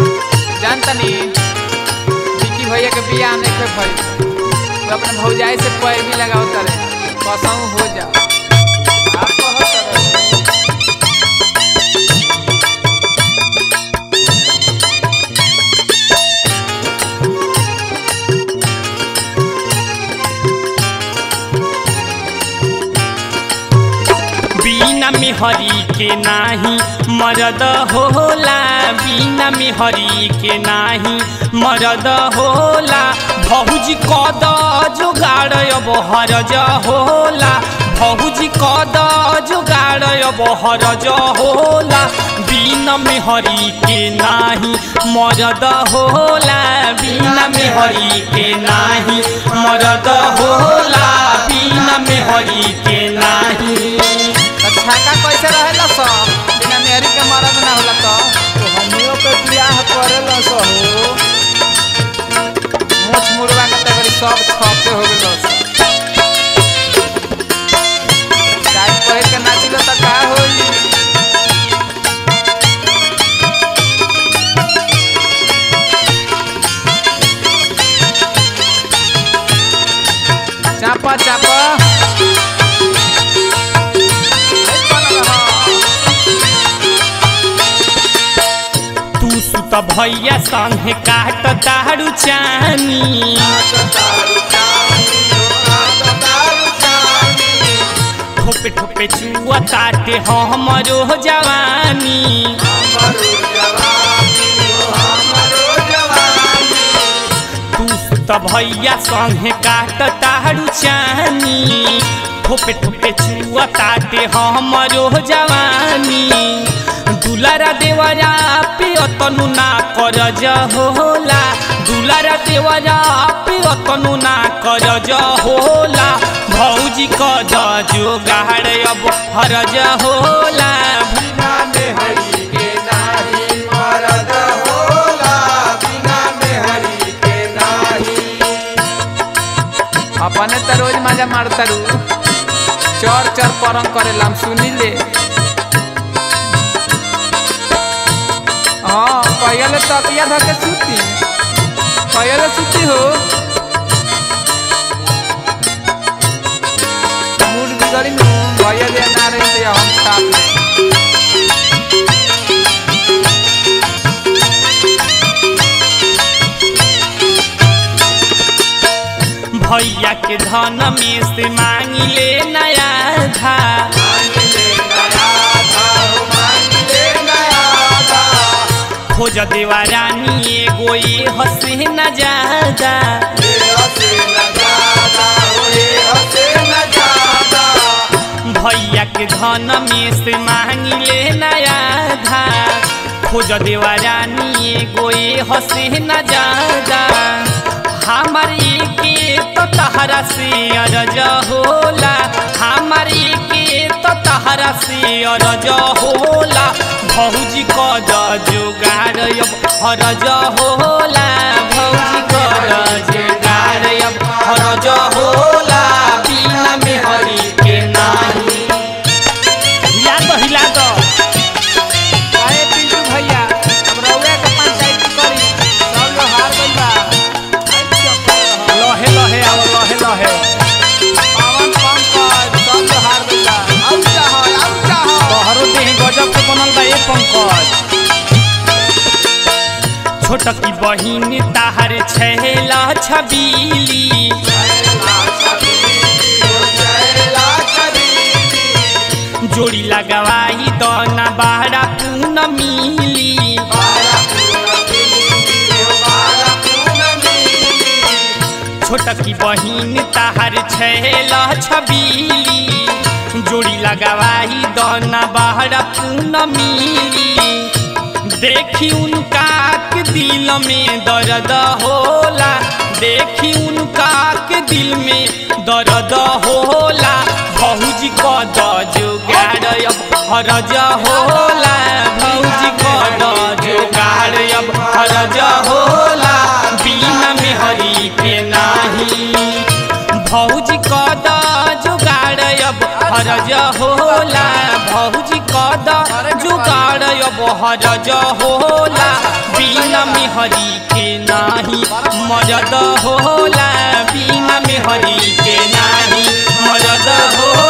जानता नहीं विकी भैया के बियाह नहीं खे भाई तो अपने भौजाई से पैर भी लगाओ करे कसम हो जाओ आप कहो बिना मेहरी के नाही मरद होला, बिना मेहरी के नाही मरद होला। भौजी कद जुगाड़ अब हरज होला, भौजी कद जुगाड़ अब हरज होला। बिना मेहरी के नाही मरद होला, बिना मेहरी के नाही मरद होला, बिना मेहरी के नाही। छाका कैसे रहेला स बिना मेहरी के मरद ना होला तो हमियों के बियाह करेला स हो मोछ मुड़वा के तगड़ी सब छपे हो गेलो टाइम पहिर के नाचिलो त का होई। चापा चापा त भैया संगे काट तारू चानी, ठोपे ठोपे चुआ ताटे हमरो जवानी। तू त भैया संगे काट तारू चानी, ठोपे ठोपे चुआ ताटे हमरो जवानी। दुलारा देवरा पियतनु ना करज होला, दुलारा देवरा पियतनु ना करज होला। भौजी कद जुगाड़ अब हरज होला, बिना मेहरी के नाही मरद होला, बिना मेहरी के नाही। अपने त रोज मजा मारतारू चर चर परम करेला सुनी ले। हाँ पहले तकिया धके सूती पहले सूती हो मूड बिगड़ी नु भैया दे ना रही तो हम साथ भैया के धन में से मांगी ले नया था, खोज देवा रानी एगो ये हसे न ज्यादा। भैया के धन में से मांगी ले नया था, खोज देवा रानी एगो ये हसे न ज्यादा। हमारी के तो तहरा से अरज होला, हमारी के तो तहरा से अरज होला। भौजी कद जुगाड़ अब हरज होला, भौजी कद जुगाड़ अब हरज होला, बिना मेहरी के नाही। हिला दो हिला दो अरे पिंटू भैया अब रउआ के पंचायत करी सब लोग हार गइल बा। लहे लहे आओ लहे लहे पवन पंकज सब लोग हार गइल बा। आउ चाह तोहरो देह गजब के बनल बा ए पंकज। छोटकी बहिन ताहर छैला छबीली, जोड़ी लगवाई दना बाड़ा पून मिली। छोटकी बहिन ताहर छैला छबीली, जोड़ी लगवाई दना बाड़ा पून मिली। देखी उनका के दिल में दर्द होला, देखी उनका के दिल में दर्द होला। भौजी कद जुगाड़ अब हरज होला, भौजी कद जुगाड़ अब हरज होला, बिना मेहरी के नाही। भौजी कद जुगाड़ अब हरज होला, भौजी कद जुगाड़ अब हरज होला, बिना मेहरी के नाही मरद होला बिना मेहरी के नाही मरद होला